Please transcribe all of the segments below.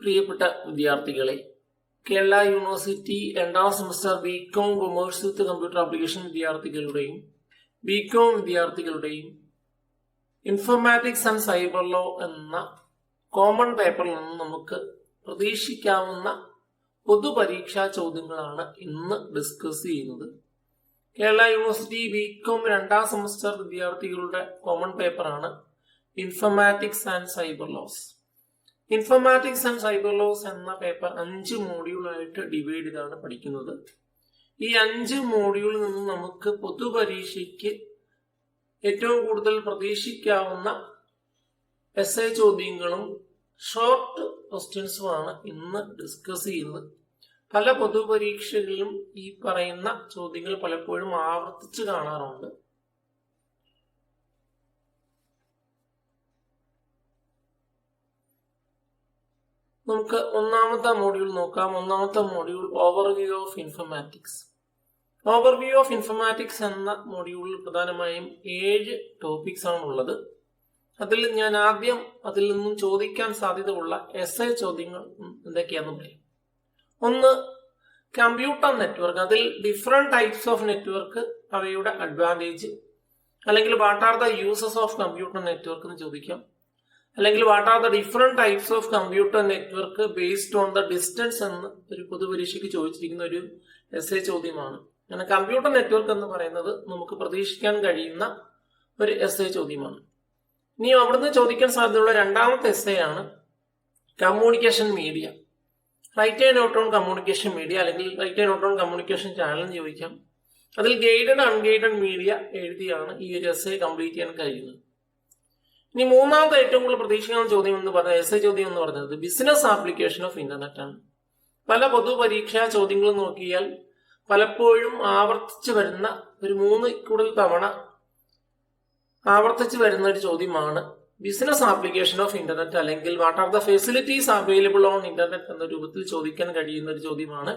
പ്രിയപ്പെട്ട വിദ്യാർത്ഥികളെ, കേരള യൂണിവേഴ്സിറ്റി രണ്ടാം semester B Com commerce with computer application വിദ്യാർത്ഥികളുടെയും ബികോം വിദ്യാർത്ഥികളുടെയും ഇൻഫോർമാറ്റിക്സ് ആൻഡ് സൈബർ ലോ എന്ന കോമൺ പേപ്പറിൽ നിന്ന് നമുക്ക് പ്രതീക്ഷിക്കാവുന്ന പൊതുപരീക്ഷാ ചോദ്യങ്ങളാണ് ഇന്ന് ഡിസ്കസ് ചെയ്യുന്നത്. കേരള യൂണിവേഴ്സിറ്റി ബികോം രണ്ടാം സെമസ്റ്റർ വിദ്യാർത്ഥികളുടെ കോമൺ പേപ്പറാണ് informatics and cyber laws. Informatics and cyber laws എന്ന പേപ്പർ 5 മോഡ്യൂളായിട്ട് ഡിവൈഡ് ചെയ്താണ് പഠിക്കുന്നത്. ഈ 5 മോഡ്യൂളിൽ നിന്ന് നമുക്ക് പൊതുപരീക്ഷയ്ക്ക് ഏറ്റവും കൂടുതൽ പ്രതീക്ഷിക്കാവുന്ന എസ്എ ചോദ്യങ്ങളും ഷോർട്ട് ക്വസ്റ്റ്യൻസുമാണ് ഇന്ന് ഡിസ്കസ് ചെയ്യുന്നത്. പല പൊതുപരീക്ഷകളിലും ഈ പറയുന്ന ചോദ്യങ്ങൾ പലപ്പോഴും ആവർത്തിച്ച് കാണാറുണ്ട്. നമുക്ക് ഒന്നാമത്തെ മോഡ്യൂൾ നോക്കാം. ഒന്നാമത്തെ module overview of informatics. Overview of informatics എന്ന മോഡ്യൂളിൽ പ്രധാനമായും 7 ടോപ്പിക്സ് ആണ് ഉള്ളത്. അതിൽ ഞാൻ ആദ്യം അതിൽ നിന്നും ചോദിക്കാൻ സാധ്യതയുള്ള എസ്എ ചോദ്യങ്ങൾ എന്തൊക്കെയാണെന്ന് പറയാം. ഒന്ന്, കമ്പ്യൂട്ടർ നെറ്റ്വർക്ക്. അതിൽ ഡിഫറെന്റ് ടൈപ്സ് ഓഫ് നെറ്റ്വർക്ക്, അവയുടെ അഡ്വാൻറ്റേജ്, അല്ലെങ്കിൽ what are the uses of computer network എന്ന് ചോദിക്കാം. അല്ലെങ്കിൽ what are the different types of computer network based on the distance എന്ന് ഒരു പൊതുപരീക്ഷയ്ക്ക് ചോദിച്ചിരിക്കുന്ന ഒരു എസ്എ ചോദ്യമാണ്. അങ്ങനെ കമ്പ്യൂട്ടർ നെറ്റ്വർക്ക് എന്ന് പറയുന്നത് നമുക്ക് പ്രതീക്ഷിക്കാൻ കഴിയുന്ന ഒരു എസ്എ ചോദ്യമാണ്. ഇനി അവിടുന്ന് ചോദിക്കാൻ സാധ്യതയുള്ള രണ്ടാമത്തെ എസ്എ ആണ് communication media. Write and note on communication media, അല്ലെങ്കിൽ write and note on communication channel എന്ന് ചോദിക്കാം. അതിൽ ഗൈഡഡ് അൺഗൈഡഡ് മീഡിയ എഴുതിയാണ് ഈ ഒരു എസ്എ കംപ്ലീറ്റ് ചെയ്യാൻ കഴിയുന്നത്. ഇനി മൂന്നാമത്തെ ഏറ്റവും കൂടുതൽ പ്രതീക്ഷിക്കുന്ന ചോദ്യം എന്ന് പറഞ്ഞ എസ്എ ചോദ്യം എന്ന് പറയുന്നത് ബിസിനസ് ആപ്ലിക്കേഷൻ ഓഫ് ഇന്റർനെറ്റ് ആണ്. പല പൊതുപരീക്ഷാ ചോദ്യങ്ങളും നോക്കിയാൽ പലപ്പോഴും ആവർത്തിച്ചു വരുന്ന ഒരു 3 കൂടുതൽ തവണ ആവർത്തിച്ചു വരുന്ന ഒരു ചോദ്യമാണ് ബിസിനസ് ആപ്ലിക്കേഷൻ ഓഫ് ഇന്റർനെറ്റ്, അല്ലെങ്കിൽ what are the facilities available on internet എന്ന രൂപത്തിൽ ചോദിക്കാൻ കഴിയുന്ന ഒരു ചോദ്യമാണ്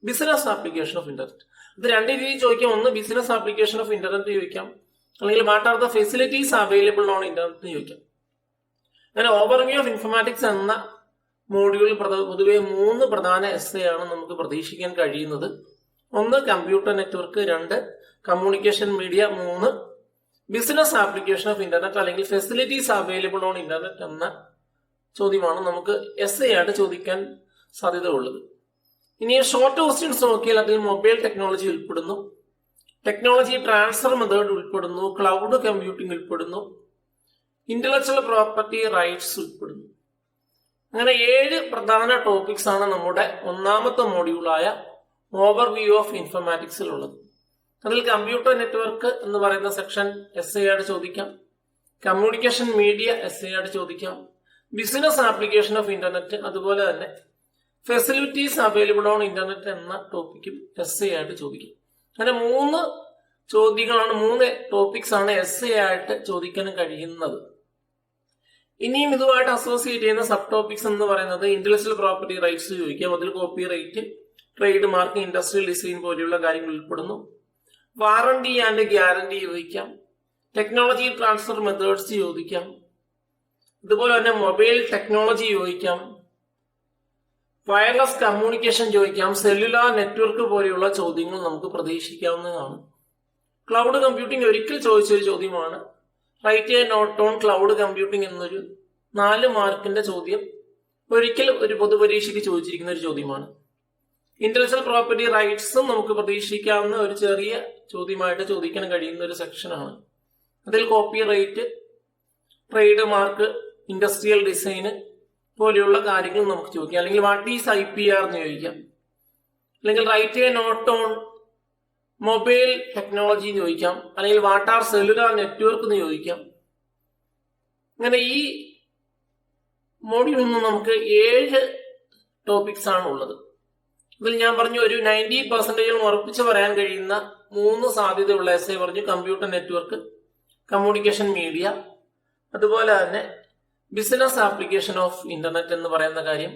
ബിസിനസ് ആപ്ലിക്കേഷൻ ഓഫ് ഇന്റർനെറ്റ്. ഇത് 2 രീതിയിൽ ചോദിക്കാം. ഒന്ന്, ബിസിനസ് ആപ്ലിക്കേഷൻ ഓഫ് ഇന്റർനെറ്റ് ചോദിക്കാം, അല്ലെങ്കിൽ what are the facilities available on internet ചോദിക്കാം. അങ്ങനെ ഓവർവ്യൂ ഓഫ് ഇൻഫോർമാറ്റിക്സ് എന്ന മോഡ്യൂളിൽ പൊതുവെ 3 പ്രധാന എസ്എ ആണ് നമുക്ക് പ്രതീക്ഷിക്കാൻ കഴിയുന്നത്. ഒന്ന്, computer network. 2, communication media. 3, business application of internet, അല്ലെങ്കിൽ ഫെസിലിറ്റീസ് അവൈലബിൾ ഓൺ ഇന്റർനെറ്റ് എന്ന ചോദ്യമാണ് നമുക്ക് എസ്എ ആയിട്ട് ചോദിക്കാൻ സാധ്യത ഉള്ളത്. ഇനി ഷോർട്ട് ക്വസ്റ്റ്യൻസ് നോക്കിയാൽ അതിൽ മൊബൈൽ ടെക്നോളജി ഉൾപ്പെടുന്നു, ടെക്നോളജി ട്രാൻസ്ഫർ മെത്തേഡ് ഉൾപ്പെടുന്നു, ക്ലൗഡ് കമ്പ്യൂട്ടിംഗ് ഉൾപ്പെടുന്നു, ഇന്റലക്ച്വൽ പ്രോപ്പർട്ടി റൈറ്റ്സ് ഉൾപ്പെടുന്നു. അങ്ങനെ 7 പ്രധാന ടോപ്പിക്സ് ആണ് നമ്മുടെ ഒന്നാമത്തെ മോഡ്യൂളായ ഓവർവ്യൂ ഓഫ് ഇൻഫോർമാറ്റിക്സിൽ ഉള്ളത്. അതിൽ കമ്പ്യൂട്ടർ നെറ്റ്വർക്ക് എന്ന് പറയുന്ന സെക്ഷൻ എസ്എ ആയിട്ട് ചോദിക്കാം, കമ്മ്യൂണിക്കേഷൻ മീഡിയ എസ്എ ആയിട്ട് ചോദിക്കാം, ബിസിനസ് ആപ്ലിക്കേഷൻ ഓഫ് ഇന്റർനെറ്റ്, അതുപോലെ തന്നെ ഫെസിലിറ്റീസ് അവൈലബിൾ ഓൺ ഇന്റർനെറ്റ് എന്ന ടോപ്പിക്കും എസ്എ ആയിട്ട് ചോദിക്കും. അങ്ങനെ 3 ചോദ്യങ്ങളാണ്, 3 ടോപ്പിക്സ് ആണ് എസ്എ ആയിട്ട് ചോദിക്കാൻ കഴിയുന്നത്. ഇനിയും ഇതുമായിട്ട് അസോസിയേറ്റ് ചെയ്യുന്ന സബ് ടോപ്പിക്സ് എന്ന് പറയുന്നത് ഇന്റലക്ച്വൽ പ്രോപ്പർട്ടി റൈറ്റ്സ് ചോദിക്കാം. അതിൽ copyright, trade mark, industrial design പോലെയുള്ള കാര്യങ്ങൾ ഉൾപ്പെടുന്നു. വാറണ്ടി ആൻഡ് ഗ്യാരണ്ടി ചോദിക്കാം, ടെക്നോളജി ട്രാൻസ്ഫർ മെത്തേഡ്സ് ചോദിക്കാം, അതുപോലെ തന്നെ മൊബൈൽ ടെക്നോളജി ചോദിക്കാം, വയർലെസ് കമ്മ്യൂണിക്കേഷൻ ചോദിക്കാം, സെല്ലുലാർ നെറ്റ്വർക്ക് പോലെയുള്ള ചോദ്യങ്ങൾ നമുക്ക് പ്രതീക്ഷിക്കാവുന്നതാണ്. ക്ലൗഡ് കമ്പ്യൂട്ടിംഗ് ഒരിക്കൽ ചോദിച്ചൊരു ചോദ്യമാണ്. Write and note on cloud computing എന്നൊരു 4 മാർക്കിന്റെ ചോദ്യം ഒരിക്കൽ ഒരു പൊതുപരീക്ഷയ്ക്ക് ചോദിച്ചിരിക്കുന്ന ഒരു ചോദ്യമാണ്. ഇന്റലക്ച്വൽ പ്രോപ്പർട്ടി റൈറ്റ്സും നമുക്ക് പ്രതീക്ഷിക്കാവുന്ന ഒരു ചെറിയ ചോദ്യമായിട്ട് ചോദിക്കാൻ കഴിയുന്ന ഒരു സെക്ഷനാണ്. അതിൽ copyright, trade mark, industrial ഡിസൈന് പോലെയുള്ള കാര്യങ്ങൾ നമുക്ക് ചോദിക്കാം. അല്ലെങ്കിൽ വാട്ട് ഈസ് IPR എന്ന് ചോദിക്കാം, അല്ലെങ്കിൽ write and note on mobile technology എന്ന് ചോദിക്കാം, അല്ലെങ്കിൽ വാട്ട് ആർ സെല്ലുലാർ നെറ്റ്വർക്ക് എന്ന് ചോദിക്കാം. അങ്ങനെ ഈ മോഡ്യൂളിൽ നിന്ന് നമുക്ക് 7 ടോപ്പിക്സ് ആണ് ഉള്ളത്. ഇതിൽ ഞാൻ പറഞ്ഞു ഒരു 90% ഉറപ്പിച്ച് പറയാൻ കഴിയുന്ന 3 സാധ്യതയുള്ള എസ്എ പറഞ്ഞു. കമ്പ്യൂട്ടർ നെറ്റ്വർക്ക്, കമ്മ്യൂണിക്കേഷൻ മീഡിയ, അതുപോലെ തന്നെ ബിസിനസ് ആപ്ലിക്കേഷൻ ഓഫ് ഇന്റർനെറ്റ് എന്ന് പറയുന്ന കാര്യം.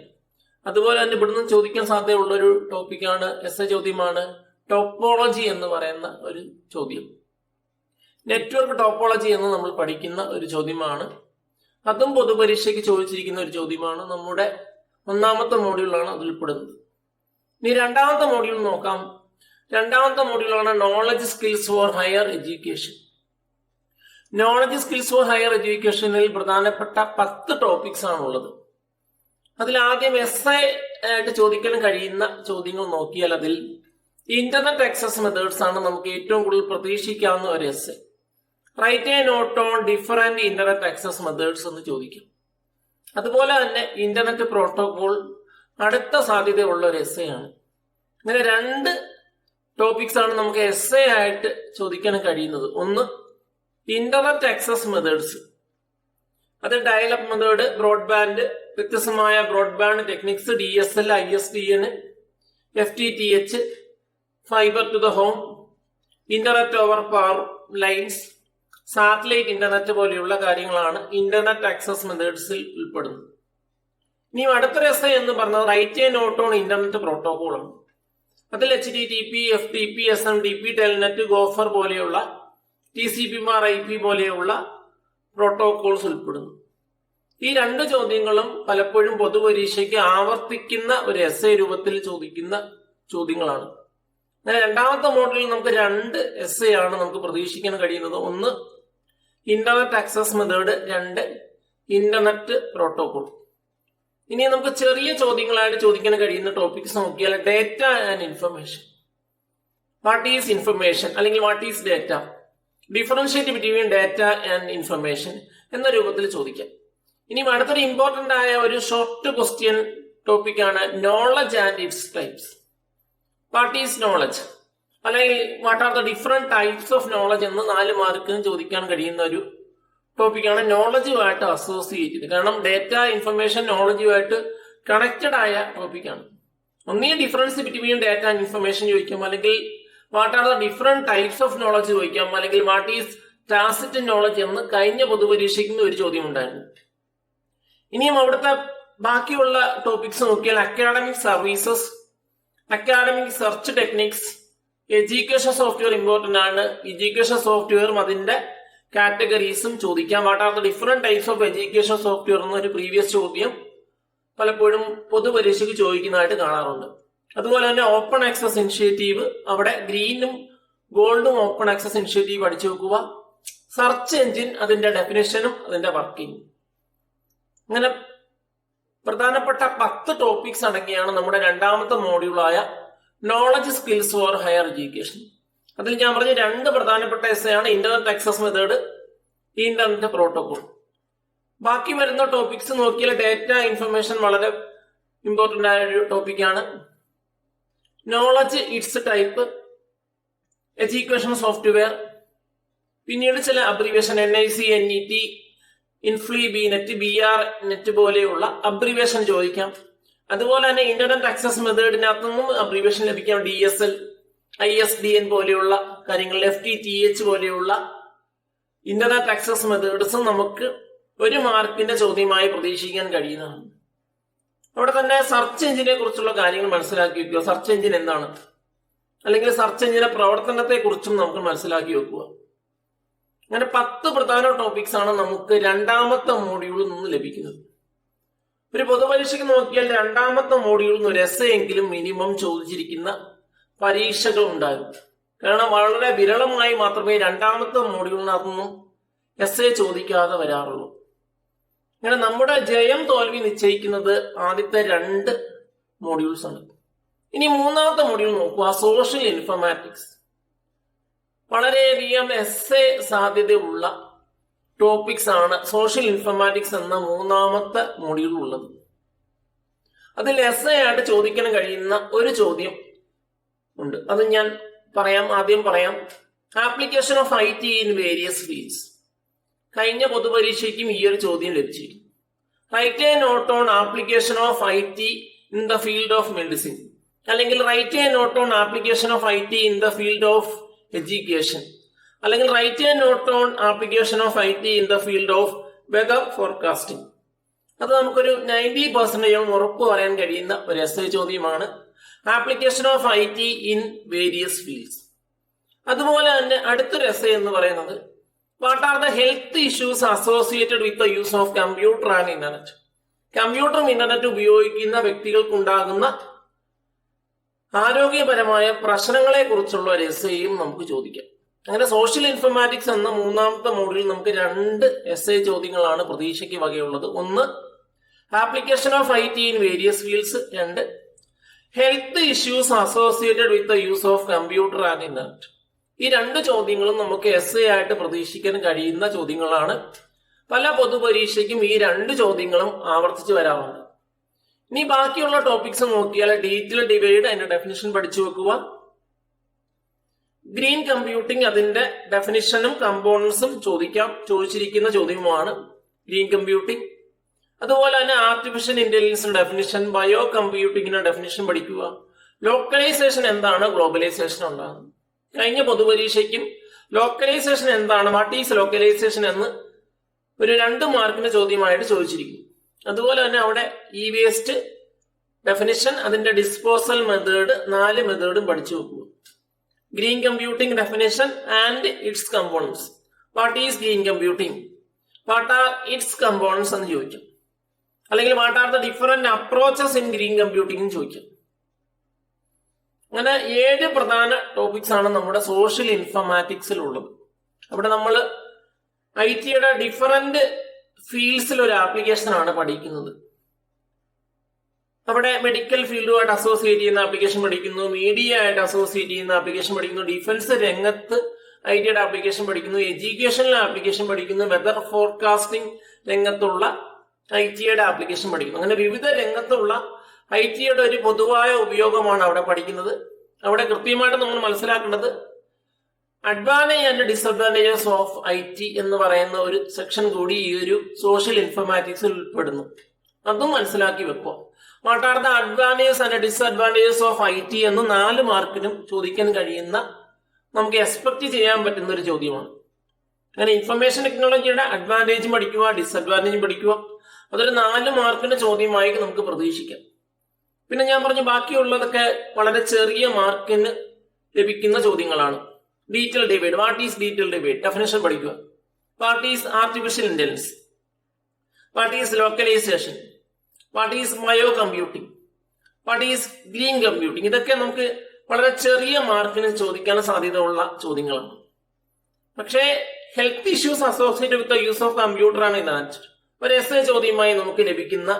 അതുപോലെ തന്നെ ഇവിടുന്ന് ചോദിക്കാൻ സാധ്യതയുള്ള ഒരു ടോപ്പിക്കാണ്, എസ്എ ചോദ്യമാണ് ടോപ്പോളജി എന്ന് പറയുന്ന ഒരു ചോദ്യം. നെറ്റ്വർക്ക് ടോപ്പോളജി എന്ന് നമ്മൾ പഠിക്കുന്ന ഒരു ചോദ്യമാണ്. അതും പൊതുപരീക്ഷയ്ക്ക് ചോദിച്ചിരിക്കുന്ന ഒരു ചോദ്യമാണ്. നമ്മുടെ ഒന്നാമത്തെ മോഡ്യൂളാണ് അതിൽ ഉൾപ്പെടുന്നത്. ഇനി രണ്ടാമത്തെ മോഡ്യൂൾ നോക്കാം. രണ്ടാമത്തെ മോഡ്യൂളാണ് knowledge skills for higher education. Knowledge skills for higher എഡ്യൂക്കേഷനിൽ പ്രധാനപ്പെട്ട 10 ടോപ്പിക്സ് ആണുള്ളത്. അതിൽ ആദ്യം എസ്സേ ആയിട്ട് ചോദിക്കാൻ കഴിയുന്ന ചോദ്യങ്ങൾ നോക്കിയാൽ അതിൽ ഇന്റർനെറ്റ് ആക്സസ് മെത്തേഡ്സ് ആണ് നമുക്ക് ഏറ്റവും കൂടുതൽ പ്രതീക്ഷിക്കാവുന്ന ഒരു essay. Write a note on different internet access methods എന്ന് ചോദിക്കും. അതുപോലെ തന്നെ ഇന്റർനെറ്റ് പ്രോട്ടോകോൾ അടുത്ത സാധ്യതയുള്ള ഒരു എസ്സേ ആണ്. ഇങ്ങനെ 2 ടോപ്പിക്സ് ആണ് നമുക്ക് എസ്സേ ആയിട്ട് ചോദിക്കാൻ കഴിയുന്നത്. ഒന്ന് ഇന്റർനെറ്റ് ആക്സസ് മെത്തേഡ്സ്, അത് ഡയലപ്പ് മെത്തേഡ്, ബ്രോഡ്ബാൻഡ്, വ്യത്യസ്തമായ broadband techniques, DSL, ISDN, FTTH, fibre to the home, internet over power lines, satellite internet പോലെയുള്ള കാര്യങ്ങളാണ് ഇന്റർനെറ്റ് ആക്സസ് മെത്തേഡ്സിൽ ഉൾപ്പെടുന്നത്. ഇനി അടുത്തൊരു എസ്സേ എന്ന് പറഞ്ഞത് write a note on internet protocol ആണ്. അതിൽ HTTP, FTP, SMTP, telnet, gopher പോലെയുള്ള TCP/IP പോലെയുള്ള പ്രോട്ടോകോൾസ് ഉൾപ്പെടുന്നു. ഈ 2 ചോദ്യങ്ങളും പലപ്പോഴും പൊതുപരീക്ഷയ്ക്ക് ആവർത്തിക്കുന്ന ഒരു എസ്സേ രൂപത്തിൽ ചോദിക്കുന്ന ചോദ്യങ്ങളാണ്. അങ്ങനെ രണ്ടാമത്തെ മോഡലിൽ നമുക്ക് 2 എസ്സേ ആണ് നമുക്ക് പ്രതീക്ഷിക്കാൻ കഴിയുന്നത്. ഒന്ന് internet access method, 2 internet protocol. ഇനി നമുക്ക് ചെറിയ ചോദ്യങ്ങളായിട്ട് ചോദിക്കാൻ കഴിയുന്ന ടോപ്പിക്സ് നോക്കിയാൽ data and information, what is information അല്ലെങ്കിൽ what is data, differentiate between data and information എന്ന രൂപത്തിൽ ചോദിക്കാം. ഇനി അടുത്തൊരു ഇമ്പോർട്ടന്റ് ആയ ഒരു ഷോർട്ട് ക്വസ്റ്റ്യൻ ടോപ്പിക്കാണ് knowledge and its types. What is knowledge അല്ലെങ്കിൽ what are the different types of knowledge എന്ന് 4 മാർക്കിന് ചോദിക്കാൻ കഴിയുന്ന ഒരു ടോപ്പിക്കാണ് നോളജുമായിട്ട് അസോസിയേറ്റ് ചെയ്ത്. കാരണം ഡേറ്റ, ഇൻഫർമേഷൻ നോളജുമായിട്ട് കണക്റ്റഡ് ആയ ടോപ്പിക്കാണ്. ഒന്നീ difference between data and information ചോദിക്കാം, അല്ലെങ്കിൽ what are the different types of knowledge ചോദിക്കാം, അല്ലെങ്കിൽ വാട്ട് ഈസ് ടാസിറ്റ് നോളജ് എന്ന് കഴിഞ്ഞ പൊതുപരീക്ഷയ്ക്ക് ഒരു ചോദ്യം ഉണ്ടായിരുന്നു. ഇനിയും അവിടുത്തെ ബാക്കിയുള്ള ടോപ്പിക്സ് നോക്കിയാൽ academic services, academic search techniques, education software important ആണ്. എഡ്യൂക്കേഷൻ സോഫ്റ്റ്വെയറും അതിന്റെ കാറ്റഗറീസും ചോദിക്കാം. What are the different types of education software എന്നൊരു പ്രീവിയസ് ചോദ്യം പലപ്പോഴും പൊതുപരീക്ഷയ്ക്ക് ചോദിക്കുന്നതായിട്ട് കാണാറുണ്ട്. അതുപോലെ തന്നെ ഓപ്പൺ ആക്സസ് ഇനിഷ്യേറ്റീവ്, അവിടെ ഗ്രീനും ഗോൾഡും ഓപ്പൺ ആക്സസ് ഇനിഷ്യേറ്റീവ് പഠിച്ചു വെക്കുക. സെർച്ച് എഞ്ചിൻ, അതിന്റെ ഡെഫിനേഷനും അതിന്റെ വർക്കിംഗ്. അങ്ങനെ പ്രധാനപ്പെട്ട 10 ടോപ്പിക്സ് അടങ്ങിയാണ് നമ്മുടെ രണ്ടാമത്തെ മോഡ്യൂളായ knowledge skills for higher education. അതിൽ ഞാൻ പറഞ്ഞ 2 പ്രധാനപ്പെട്ട എസ്സേ ആണ് internet access method, internet protocol. ബാക്കി വരുന്ന ടോപ്പിക്സ് നോക്കിയാൽ ഡേറ്റ, ഇൻഫർമേഷൻ വളരെ ഇമ്പോർട്ടന്റ് ആയ ഒരു ടോപ്പിക്കാണ്. Knowledge, it's type, education software, പിന്നീട് ചില abbreviation NIC, NET, ഇൻഫ്ലി, BNet, BRNet പോലെയുള്ള അബ്രിവേഷൻ ചോദിക്കാം. അതുപോലെ തന്നെ ഇന്റർനെറ്റ് ആക്സസ് മെത്തേഡിനകത്തു നിന്നും അബ്രിവേഷൻ ലഭിക്കാം. DSL, ISDN പോലെയുള്ള കാര്യങ്ങൾ, FTTH പോലെയുള്ള ഇന്റർനെറ്റ് ആക്സസ് മെത്തേഡ്സും നമുക്ക് 1 മാർക്കിന്റെ ചോദ്യമായി പ്രതീക്ഷിക്കാൻ കഴിയുന്നതാണ്. അവിടെ തന്നെ സെർച്ച് എഞ്ചിനെ കുറിച്ചുള്ള കാര്യങ്ങൾ മനസ്സിലാക്കി വെക്കുക. സെർച്ച് എഞ്ചിൻ എന്താണ്, അല്ലെങ്കിൽ സെർച്ച് എഞ്ചിന്റെ പ്രവർത്തനത്തെ കുറിച്ചും നമുക്ക് മനസ്സിലാക്കി വെക്കുക. അങ്ങനെ 10 പ്രധാന ടോപ്പിക്സ് ആണ് നമുക്ക് രണ്ടാമത്തെ മോഡ്യൂളിൽ നിന്ന് ലഭിക്കുന്നത്. ഒരു പൊതുപരീക്ഷയ്ക്ക് നോക്കിയാൽ രണ്ടാമത്തെ മോഡ്യൂളിൽ നിന്ന് ഒരു എസ്സേ എങ്കിലും മിനിമം ചോദിച്ചിരിക്കുന്ന പരീക്ഷകൾ ഉണ്ടാകും. കാരണം വളരെ വിരളമായി മാത്രമേ രണ്ടാമത്തെ മോഡ്യൂളിനകത്തൊന്നും എസ്സേ ചോദിക്കാതെ വരാറുള്ളൂ. അങ്ങനെ നമ്മുടെ ജയം തോൽവി നിശ്ചയിക്കുന്നത് ആദ്യത്തെ 2 മോഡ്യൂൾസ് ആണ്. ഇനി മൂന്നാമത്തെ മോഡ്യൂൾ നോക്കുക, സോഷ്യൽ ഇൻഫർമാറ്റിക്സ്. വളരെയധികം എസ്സേ സാധ്യതയുള്ള ടോപ്പിക്സ് ആണ് സോഷ്യൽ ഇൻഫർമാറ്റിക്സ് എന്ന മൂന്നാമത്തെ മോഡ്യൂൾ ഉള്ളത്. അതിൽ എസ്സേ ആയിട്ട് ചോദിക്കാൻ കഴിയുന്ന ഒരു ചോദ്യം ഉണ്ട്, അത് ഞാൻ ആദ്യം പറയാം. Application of IT in various fields. കഴിഞ്ഞ പൊതുപരീക്ഷയ്ക്കും ഈ ഒരു ചോദ്യം ലഭിച്ചിരുന്നു. Write a note on application of IT in the field of medicine, അല്ലെങ്കിൽ write a note on application of IT in the field of education, അല്ലെങ്കിൽ write a note on application of IT in the field of weather forecasting. അത് നമുക്കൊരു 90% ഉറപ്പ് പറയാൻ കഴിയുന്ന ഒരു essay ചോദ്യമാണ്. Application of IT in various fields. അതുപോലെ തന്നെ അടുത്തൊരു എസ്സേ എന്ന് പറയുന്നത് what are the health issues associated with the use of computer and internet. കമ്പ്യൂട്ടറും ഇന്റർനെറ്റ് ഉപയോഗിക്കുന്ന വ്യക്തികൾക്കുണ്ടാകുന്ന ആരോഗ്യപരമായ പ്രശ്നങ്ങളെ കുറിച്ചുള്ള ഒരു എസ്സേയും നമുക്ക് ചോദിക്കാം. അങ്ങനെ സോഷ്യൽ ഇൻഫർമാറ്റിക്സ് എന്ന മൂന്നാമത്തെ മോഡ്യൂളിൽ നമുക്ക് 2 എസ്സേ ചോദ്യങ്ങളാണ് പ്രതീക്ഷയ്ക്ക് വകയുള്ളത്. ഒന്ന്, application of IT in various fields. 2, health issues associated with the use of computer and internet. ഈ 2 ചോദ്യങ്ങളും നമുക്ക് എസ്സേ ആയിട്ട് പ്രതീക്ഷിക്കാൻ കഴിയുന്ന ചോദ്യങ്ങളാണ്. പല പൊതുപരീക്ഷയ്ക്കും ഈ 2 ചോദ്യങ്ങളും ആവർത്തിച്ച് വരാറുണ്ട്. ഇനി ബാക്കിയുള്ള ടോപ്പിക്സ് നോക്കിയാൽ ഡീറ്റെയിൽ ഡിവൈഡ്, അതിന്റെ ഡെഫിനിഷൻ പഠിച്ചു വെക്കുക. ഗ്രീൻ കമ്പ്യൂട്ടിംഗ്, അതിന്റെ ഡെഫിനിഷനും കമ്പോണൻസും ചോദിച്ചിരിക്കുന്ന ചോദ്യവുമാണ് ഗ്രീൻ കമ്പ്യൂട്ടിംഗ്. അതുപോലെ തന്നെ ആർട്ടിഫിഷ്യൽ ഇന്റലിജൻസിന്റെ ഡെഫിനിഷൻ, ബയോ കമ്പ്യൂട്ടിങ്ങിന്റെ ഡെഫിനിഷൻ പഠിക്കുക. ലോക്കലൈസേഷൻ എന്താണ്, ഗ്ലോബലൈസേഷൻ എന്താണ്. കഴിഞ്ഞ പൊതുപരീക്ഷയ്ക്കും ലോക്കലൈസേഷൻ എന്താണ്, വാട്ട് ഈസ് ലോക്കലൈസേഷൻ എന്ന് ഒരു 2 മാർക്കിന്റെ ചോദ്യമായിട്ട് ചോദിച്ചിരിക്കുന്നു. അതുപോലെ തന്നെ അവിടെ ഇ വേസ്റ്റ് ഡെഫിനിഷൻ, അതിന്റെ ഡിസ്പോസൽ മെത്തേഡ്, 4 മെത്തേഡും പഠിച്ചു വെക്കുക. Green computing definition and it's components. What is green computing, what are it's components എന്ന് ചോദിക്കും. അല്ലെങ്കിൽ what are the different approaches in green computing ചോദിക്കും. അങ്ങനെ 7 പ്രധാന ടോപ്പിക്സ് ആണ് നമ്മുടെ സോഷ്യൽ ഇൻഫർമാറ്റിക്സിൽ ഉള്ളത്. അവിടെ നമ്മൾ IT-യുടെ ഡിഫറെന്റ് ഫീൽഡ്സിൽ ഒരു ആപ്ലിക്കേഷൻ ആണ് പഠിക്കുന്നത്. അവിടെ മെഡിക്കൽ ഫീൽഡുമായിട്ട് അസോസിയേറ്റ് ചെയ്യുന്ന ആപ്ലിക്കേഷൻ പഠിക്കുന്നു, മീഡിയ ആയിട്ട് അസോസിയേറ്റ് ചെയ്യുന്ന ആപ്ലിക്കേഷൻ പഠിക്കുന്നു, ഡിഫൻസ് രംഗത്ത് IT-യുടെ ആപ്ലിക്കേഷൻ പഠിക്കുന്നു, എഡ്യൂക്കേഷനിലെ ആപ്ലിക്കേഷൻ പഠിക്കുന്നു, വെതർ ഫോർകാസ്റ്റിംഗ് രംഗത്തുള്ള IT-യുടെ ആപ്ലിക്കേഷൻ പഠിക്കുന്നു. അങ്ങനെ വിവിധ രംഗത്തുള്ള IT-യുടെ ഒരു പൊതുവായ ഉപയോഗമാണ് അവിടെ പഠിക്കുന്നത്. അവിടെ കൃത്യമായിട്ട് നമ്മൾ മനസ്സിലാക്കേണ്ടത് advantage and disadvantages of IT എന്ന് പറയുന്ന ഒരു സെക്ഷൻ കൂടി ഈ ഒരു സോഷ്യൽ ഇൻഫർമാറ്റിക്സിൽ ഉൾപ്പെടുന്നു. അതും മനസ്സിലാക്കി വെക്കുക. What are the advantages and disadvantages of IT എന്ന് 4 മാർക്കിനും ചോദിക്കാൻ കഴിയുന്ന, നമുക്ക് എക്സ്പെക്ട് ചെയ്യാൻ പറ്റുന്ന ഒരു ചോദ്യമാണ്. അങ്ങനെ ഇൻഫർമേഷൻ ടെക്നോളജിയുടെ അഡ്വാൻറ്റേജും പഠിക്കുക, ഡിസഡ്വാൻറ്റേജും പഠിക്കുക. അതൊരു 4 മാർക്കിന്റെ ചോദ്യമായി നമുക്ക് പ്രതീക്ഷിക്കാം. പിന്നെ ഞാൻ പറഞ്ഞു ബാക്കിയുള്ളതൊക്കെ വളരെ ചെറിയ മാർക്കിന് ലഭിക്കുന്ന ചോദ്യങ്ങളാണ്. Digital divide, what is digital divide, definition പഠിക്കുക. What is artificial intelligence, what is localization, what is bio computing, what is green computing. ഇതൊക്കെ നമുക്ക് വളരെ ചെറിയ മാർക്കിന് ചോദിക്കാൻ സാധ്യതയുള്ള ചോദ്യങ്ങളാണ്. പക്ഷേ health issues associated with the use of computer ആണ് ഇന്റർനെറ്റ് ഒരു എസ്സേ ചോദ്യമായി നമുക്ക് ലഭിക്കുന്ന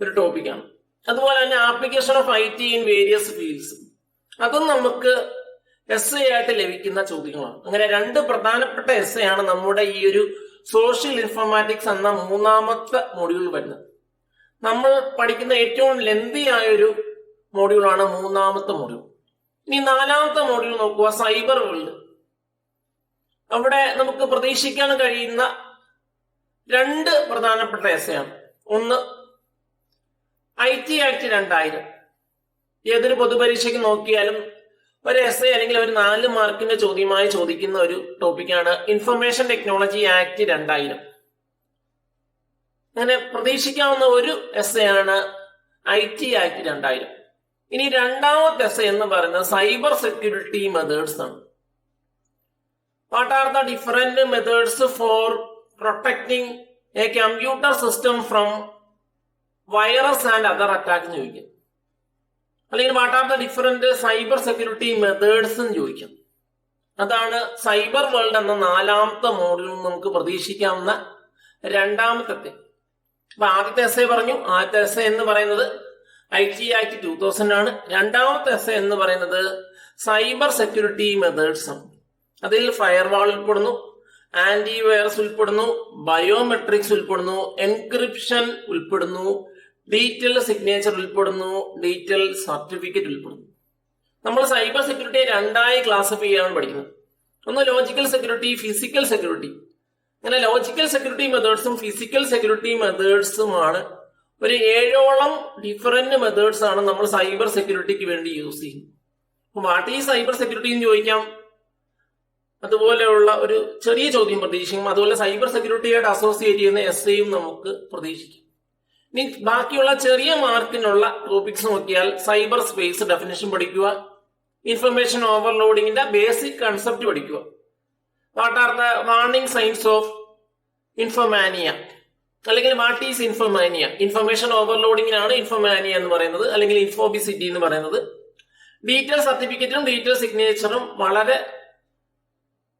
ഒരു ടോപ്പിക്കാണ്. അതുപോലെ തന്നെ application of IT in various fields, അതും നമുക്ക് എസ്സേ ആയിട്ട് ലഭിക്കുന്ന ചോദ്യങ്ങളാണ്. അങ്ങനെ 2 പ്രധാനപ്പെട്ട എസ്സേ ആണ് നമ്മുടെ ഈ ഒരു സോഷ്യൽ ഇൻഫർമാറ്റിക്സ് എന്ന മൂന്നാമത്തെ മോഡ്യൂൾ വരുന്നത്. നമ്മൾ പഠിക്കുന്ന ഏറ്റവും ലെന്തി ആയ ഒരു മോഡ്യൂളാണ് മൂന്നാമത്തെ മോഡ്യൂൾ. ഇനി 4ാമത്തെ മോഡ്യൂൾ നോക്കുക, സൈബർ വേൾഡ്. അവിടെ നമുക്ക് പ്രതീക്ഷിക്കാൻ കഴിയുന്ന 2 പ്രധാനപ്പെട്ട എസ്സേ ആണ്. ഒന്ന്, IT ആക്ട് 2000. ഏതൊരു പൊതുപരീക്ഷയ്ക്ക് നോക്കിയാലും ഒരു എസ്സേ അല്ലെങ്കിൽ ഒരു 4 മാർക്കിന്റെ ചോദ്യമായി ചോദിക്കുന്ന ഒരു ടോപ്പിക്കാണ് ഇൻഫർമേഷൻ ടെക്നോളജി ആക്ട് 2000. അങ്ങനെ പ്രതീക്ഷിക്കാവുന്ന ഒരു എസ്സേ ആണ് IT ആക്ട് 2000. ഇനി 2ാമത്തെ എസ്സേ എന്ന് പറയുന്നത് സൈബർ സെക്യൂരിറ്റി മെത്തേഡ്സ് ആണ്. What are the different methods four protecting A computer system from virus and other attack എന്ന് ചോദിക്കും. അല്ലെങ്കിൽ what are the different cyber security methods എന്ന് ചോദിക്കും. അതാണ് സൈബർ വേൾഡ് എന്ന 4ാമത്തെ മോഡ്യൂളിൽ നമുക്ക് പ്രതീക്ഷിക്കാവുന്ന 2ാമത്തെ. അപ്പൊ ആദ്യത്തെ എസ്സേ പറഞ്ഞു. ആദ്യത്തെ എസ്സേ എന്ന് പറയുന്നത് IT ആക്ട് 2000 ആണ്. 2ാമത്തെ എസ്സേ എന്ന് പറയുന്നത് സൈബർ സെക്യൂരിറ്റി മെത്തേഡ്സ് ആണ്. അതിൽ ഫയർവാൾ ഉൾപ്പെടുന്നു, ആന്റിവൈറസ് ഉൾപ്പെടുന്നു, ബയോമെട്രിക്സ് ഉൾപ്പെടുന്നു, എൻക്രിപ്ഷൻ ഉൾപ്പെടുന്നു, ഡീറ്റെയിൽ സിഗ്നേച്ചർ ഉൾപ്പെടുന്നു, ഡീറ്റെയിൽ സർട്ടിഫിക്കറ്റ് ഉൾപ്പെടുന്നു. നമ്മൾ സൈബർ സെക്യൂരിറ്റിയെ 2ആയി ക്ലാസിഫൈ ചെയ്യാൻ പഠിക്കുന്നത്. ഒന്ന് ലോജിക്കൽ സെക്യൂരിറ്റി, ഫിസിക്കൽ സെക്യൂരിറ്റി. അങ്ങനെ ലോജിക്കൽ സെക്യൂരിറ്റി മെത്തേഡ്സും ഫിസിക്കൽ സെക്യൂരിറ്റി മെത്തേഡ്സുമാണ് ഒരു 7ഓളം ഡിഫറെന്റ് മെത്തേഡ്സ് ആണ് നമ്മൾ സൈബർ സെക്യൂരിറ്റിക്ക് വേണ്ടി യൂസ് ചെയ്യുന്നത്. വാട്ട് ഈസ് സൈബർ സെക്യൂരിറ്റി എന്ന് ചോദിക്കാം. അതുപോലെയുള്ള ഒരു ചെറിയ ചോദ്യം പ്രതീക്ഷിക്കും. അതുപോലെ സൈബർ സെക്യൂരിറ്റിയായിട്ട് അസോസിയേറ്റ് ചെയ്യുന്ന എസ്സേയും നമുക്ക് പ്രതീക്ഷിക്കും. ഇനി ബാക്കിയുള്ള ചെറിയ മാർക്കിനുള്ള ടോപ്പിക്സ് നോക്കിയാൽ സൈബർ സ്പേസ് ഡെഫിനിഷൻ പഠിക്കുക, ഇൻഫർമേഷൻ ഓവർലോഡിങ്ങിന്റെ ബേസിക് കൺസെപ്റ്റ് പഠിക്കുക, what are the warning signs of infomania, അല്ലെങ്കിൽ വാട്ട് ഈസ് ഇൻഫോമാനിയ. ഇൻഫർമേഷൻ ഓവർലോഡിങ്ങിനാണ് ഇൻഫോമാനിയ എന്ന് പറയുന്നത്, അല്ലെങ്കിൽ ഇൻഫോബിസിറ്റി എന്ന് പറയുന്നത്. ഡീറ്റെയിൽ സർട്ടിഫിക്കറ്റും ഡീറ്റെയിൽ സിഗ്നേച്ചറും വളരെ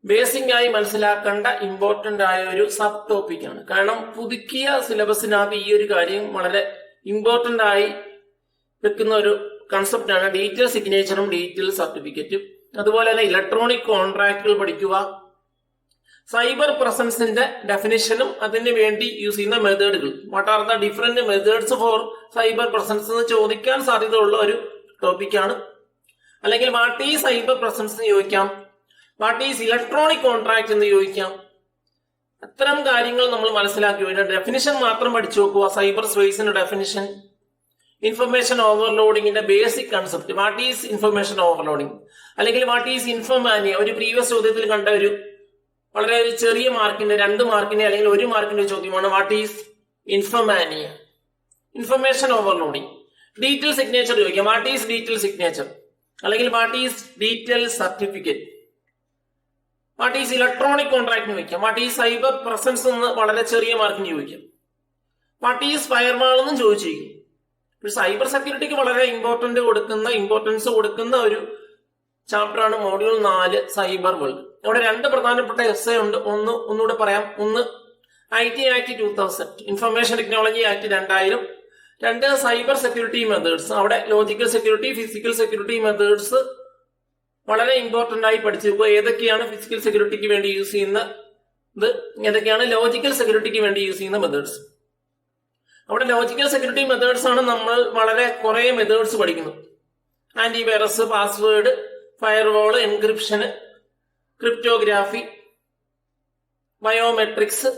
ബേസിക് ആയി മനസ്സിലാക്കേണ്ട ഇമ്പോർട്ടന്റ് ആയ ഒരു സബ് ടോപ്പിക് ആണ്. കാരണം പുതുക്കിയ സിലബസിനകത്ത് ഈ ഒരു കാര്യം വളരെ ഇമ്പോർട്ടന്റ് ആയി വെക്കുന്ന ഒരു കൺസെപ്റ്റ് ആണ് ഡീറ്റെയിൽ സിഗ്നേച്ചറും ഡീറ്റെയിൽ സർട്ടിഫിക്കറ്റും. അതുപോലെ തന്നെ ഇലക്ട്രോണിക് കോൺട്രാക്റ്റുകൾ പഠിക്കുക, സൈബർ പ്രസൻസിന്റെ ഡെഫിനിഷനും അതിന് വേണ്ടി യൂസ് ചെയ്യുന്ന മെത്തേഡുകൾ. What are the different methods for cyber presence എന്ന് ചോദിക്കാൻ സാധ്യതയുള്ള ഒരു ടോപ്പിക്കാണ്. അല്ലെങ്കിൽ വാട്ട് ഈസ് സൈബർ പ്രസൻസ് എന്ന് ചോദിക്കാം, വാട്ട് ഈസ് ഇലക്ട്രോണിക് കോൺട്രാക്ട് എന്ന് ചോദിക്കാം. അത്തരം കാര്യങ്ങൾ നമ്മൾ മനസ്സിലാക്കി അതിന്റെ ഡെഫിനിഷൻ മാത്രം പഠിച്ചു നോക്കുക. സൈബർ സ്പേസിന്റെ ഡെഫിനിഷൻ, ഇൻഫർമേഷൻ ഓവർലോഡിങ്ങിന്റെ basic concept, what is information overloading, അല്ലെങ്കിൽ വാട്ട് ഈസ് ഇൻഫോമാനിയ. ഒരു പ്രീവിയസ് ചോദ്യത്തിൽ കണ്ട ഒരു വളരെ ഒരു ചെറിയ മാർക്കിന്റെ 2 മാർക്കിന്റെ അല്ലെങ്കിൽ 1 മാർക്കിന്റെ ചോദ്യമാണ് what is infomania. Information overloading. Digital signature ചോദിക്കാം, വാട്ട് ഈസ് ഡീറ്റെയിൽ സിഗ്നേച്ചർ, അല്ലെങ്കിൽ what is digital certificate. What is electronic contract ചോദിക്കാം, വാട്ട് ഈസ് സൈബർ പ്രസൻസ് എന്ന് വളരെ ചെറിയ മാർക്കിന് ചോദിക്കാം. വാട്ട് ഈസ് ഫയർവാൾ എന്നും ചോദിച്ചിരിക്കും. സൈബർ സെക്യൂരിറ്റിക്ക് വളരെ ഇമ്പോർട്ടൻസ് കൊടുക്കുന്ന ഒരു ചാപ്റ്ററാണ് മോഡ്യൂൾ 4 സൈബർ വേൾഡ്. ഇവിടെ 2 പ്രധാനപ്പെട്ട എസ്സേ ഉണ്ട്. ഒന്നുകൂടെ പറയാം. ഒന്ന് IT act 2000, information technology act 2000. 2 cyber security methods. അവിടെ logical security, physical security methods വളരെ ഇമ്പോർട്ടന്റ് ആയി പഠിച്ചു വെക്കുക. ഏതൊക്കെയാണ് ഫിസിക്കൽ സെക്യൂരിറ്റിക്ക് വേണ്ടി യൂസ് ചെയ്യുന്നത്, ഏതൊക്കെയാണ് ലോജിക്കൽ സെക്യൂരിറ്റിക്ക് വേണ്ടി യൂസ് ചെയ്യുന്ന മെത്തേഡ്സ്. അവിടെ ലോജിക്കൽ സെക്യൂരിറ്റി മെത്തേഡ്സ് ആണ് നമ്മൾ വളരെ കുറെ മെത്തേഡ്സ് പഠിക്കുന്നത്. ആന്റിവൈറസ്, പാസ്വേഡ്, ഫയർവാൾ, എൻക്രിപ്ഷന്, cryptography, biometrics,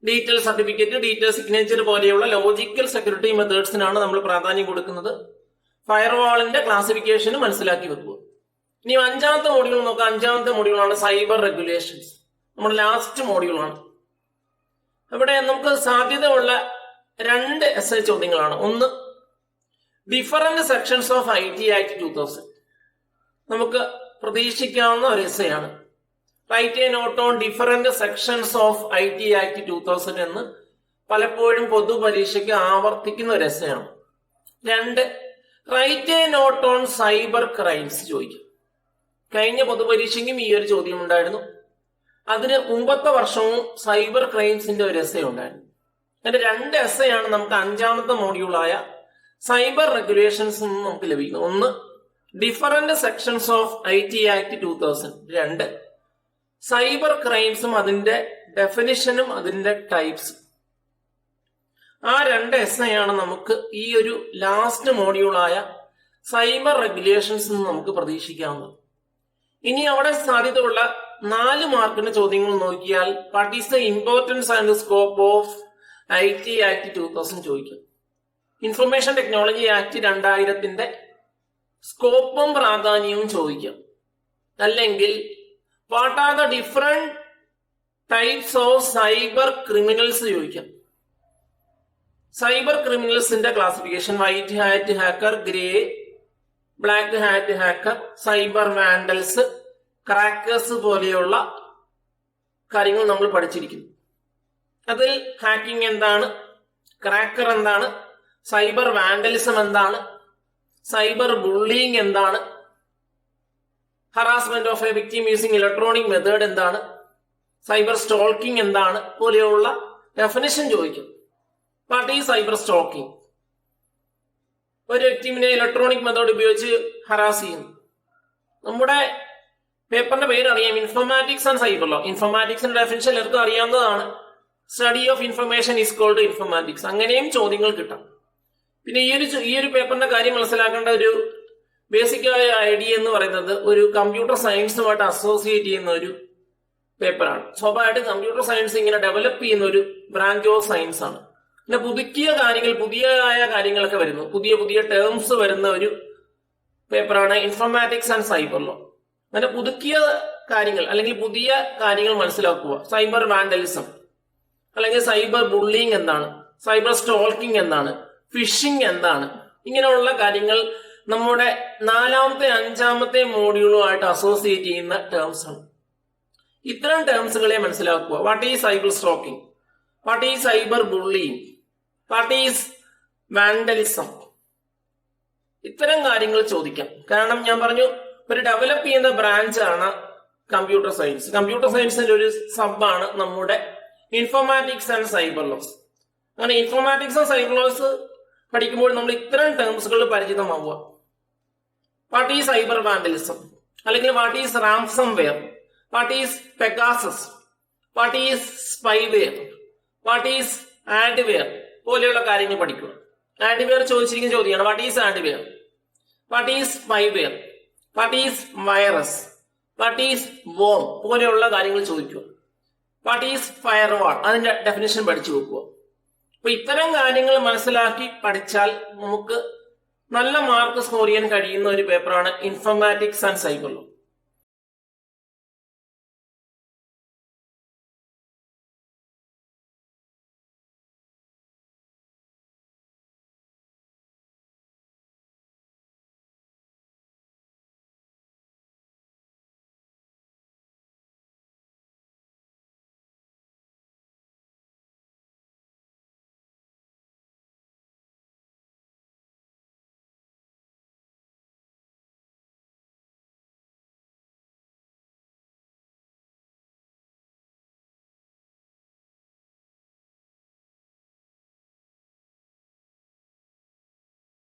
digital certificate, digital signature പോലെയുള്ള ലോജിക്കൽ സെക്യൂരിറ്റി മെത്തേഡ്സിനാണ് നമ്മൾ പ്രാധാന്യം കൊടുക്കുന്നത്. ഫയർവാളിന്റെ ക്ലാസിഫിക്കേഷന് മനസ്സിലാക്കി വെക്കുക. ഇനി 5ാമത്തെ മോഡ്യൂൾ നോക്കാം. 5ാമത്തെ മോഡ്യൂളാണ് സൈബർ റെഗുലേഷൻസ്. നമ്മുടെ ലാസ്റ്റ് മോഡ്യൂളാണ്. ഇവിടെ നമുക്ക് സാധ്യതയുള്ള 2 എസ്സേ ചോദ്യങ്ങളാണ്. ഒന്ന് different sections of IT act 2000. നമുക്ക് പ്രതീക്ഷിക്കാവുന്ന ഒരു എസ്സേ ആണ്. Write a note on different sections of IT act 2000 എന്ന് പലപ്പോഴും പൊതുപരീക്ഷയ്ക്ക് ആവർത്തിക്കുന്ന ഒരു എസ്സേ ആണ്. 2 write a note on cyber crimes ചോദിക്കും. കഴിഞ്ഞ പൊതുപരീക്ഷയ്ക്കും ഈ ഒരു ചോദ്യം ഉണ്ടായിരുന്നു. അതിന് മുമ്പത്തെ വർഷവും സൈബർ ക്രൈംസിന്റെ ഒരു എസ്സേ ഉണ്ടായിരുന്നു. അതിന്റെ 2 എസ്സേ ആണ് നമുക്ക് 5ാമത്തെ മോഡ്യൂളായ സൈബർ റെഗുലേഷൻസ് നമുക്ക് ലഭിക്കുന്നത്. ഒന്ന് different sections of IT act 2000. 2 cyber ക്രൈംസും അതിന്റെ ഡെഫിനിഷനും അതിന്റെ ടൈപ്സും. ആ 2 എസ്സേ ആണ് നമുക്ക് ഈ ഒരു ലാസ്റ്റ് മോഡ്യൂളായ സൈബർ റെഗുലേഷൻസ് നമുക്ക് പ്രതീക്ഷിക്കാവുന്നത്. ഇനി അവിടെ സാധ്യതയുള്ള 4 മാർക്കിന്റെ ചോദ്യങ്ങൾ നോക്കിയാൽ what is the importance and scope of IT act 2000 ചോദിക്കും. ഇൻഫർമേഷൻ ടെക്നോളജി ആക്ട് 2000ന്റെ സ്കോപ്പും പ്രാധാന്യവും ചോദിക്കാം. അല്ലെങ്കിൽ what are the different types of cyber criminals ചോദിക്കാം. സൈബർ ക്രിമിനൽസിന്റെ classification, white hat hacker, grey black hat hacker, cyber vandals, crackers പോലെയുള്ള കാര്യങ്ങൾ നമ്മൾ പഠിച്ചിരിക്കുന്നു. അതിൽ ഹാക്കിംഗ് എന്താണ്, ക്രാക്കർ എന്താണ്, സൈബർ വാൻഡലിസം എന്താണ്, സൈബർ ബുള്ളിങ് എന്താണ്, harassment of a victim using electronic method എന്താണ്, സൈബർ സ്റ്റോക്കിംഗ് എന്താണ് പോലെയുള്ള ഡെഫിനിഷൻ ചോദിക്കും. What is cyber stalking? ഒരു വിക്ടിമിനെ ഇലക്ട്രോണിക് മെത്തേഡ് ഉപയോഗിച്ച് ഹറാസ് ചെയ്യുന്നു. നമ്മുടെ പേപ്പറിന്റെ പേര് അറിയാം, ഇൻഫോർമാറ്റിക്സ് ആൻഡ് സൈബർ ലോ. ഇൻഫോർമാറ്റിക്സിന്റെ ഡെഫിനിഷൻ എല്ലാവർക്കും അറിയാവുന്നതാണ്. Study of information is called informatics. അങ്ങനെയും ചോദ്യങ്ങൾ കിട്ടാം. പിന്നെ ഈ ഒരു പേപ്പറിന്റെ കാര്യം മനസ്സിലാക്കേണ്ട ഒരു ബേസിക് ആയ ഐഡിയ എന്ന് പറയുന്നത് ഒരു കമ്പ്യൂട്ടർ സയൻസുമായിട്ട് അസോസിയേറ്റ് ചെയ്യുന്ന ഒരു പേപ്പറാണ്. സ്വാഭാവികമായിട്ട് കമ്പ്യൂട്ടർ സയൻസ് ഇങ്ങനെ ഡെവലപ്പ് ചെയ്യുന്ന ഒരു ബ്രാഞ്ച് ഓഫ് സയൻസ് ആണ്. പിന്നെ പുതിയതായ കാര്യങ്ങളൊക്കെ വരുന്നു, പുതിയ ടേംസ് വരുന്ന ഒരു പേപ്പറാണ് ഇൻഫോർമാറ്റിക്സ് ആൻഡ് സൈബർ ലോ. അങ്ങനെ പുതുക്കിയ കാര്യങ്ങൾ അല്ലെങ്കിൽ പുതിയ കാര്യങ്ങൾ മനസ്സിലാക്കുക. സൈബർ വാൻഡലിസം അല്ലെങ്കിൽ സൈബർ ബുള്ളിങ് എന്താണ്, സൈബർ സ്റ്റോക്കിംഗ് എന്താണ്, ഫിഷിംഗ് എന്താണ്, ഇങ്ങനെയുള്ള കാര്യങ്ങൾ നമ്മുടെ 4ാമത്തെ 5ാമത്തെ മോഡ്യൂളുമായിട്ട് അസോസിയേറ്റ് ചെയ്യുന്ന ടേംസ് ആണ്. ഇത്തരം ടേംസുകളെ മനസ്സിലാക്കുക. What is cyber stocking, what is cyber bullying, what is vandalism, ഇത്തരം കാര്യങ്ങൾ ചോദിക്കാം. കാരണം ഞാൻ പറഞ്ഞു ഒരു ഡെവലപ്പ് ചെയ്യുന്ന ബ്രാഞ്ചാണ് കമ്പ്യൂട്ടർ സയൻസ്. കമ്പ്യൂട്ടർ സയൻസിന്റെ ഒരു സബാണ് നമ്മുടെ ഇൻഫോർമാറ്റിക്സ് ആൻഡ് സൈബർ ലോസ്. അങ്ങനെ ഇൻഫോർമാറ്റിക്സ് ആൻഡ് സൈബർ ലോസ് പഠിക്കുമ്പോൾ നമ്മൾ ഇത്തരം ടേംസുകൾ പരിചിതമാവുക. വാട്ട് ഈസ് സൈബർ വാൻഡലിസം, അല്ലെങ്കിൽ what is ransomware, what is Pegasus, what is spyware, what is adware പോലെയുള്ള കാര്യങ്ങൾ പഠിക്കുക. ആഡ്വെയർ ചോദിച്ചിരിക്കുന്ന ചോദ്യമാണ് what is adware, what is spyware, what is virus, what is worm പോലെയുള്ള കാര്യങ്ങൾ ചോദിക്കുക. വാട്ട് ഈസ് ഫയർവാൾ, അതിന്റെ ഡെഫിനിഷൻ പഠിച്ചു വെക്കുക. അപ്പൊ ഇത്തരം കാര്യങ്ങൾ മനസ്സിലാക്കി പഠിച്ചാൽ നമുക്ക് നല്ല മാർക്ക് സ്കോർ ചെയ്യാൻ കഴിയുന്ന ഒരു പേപ്പറാണ് ഇൻഫോർമാറ്റിക്സ് ആൻഡ് സൈബർ ലോ.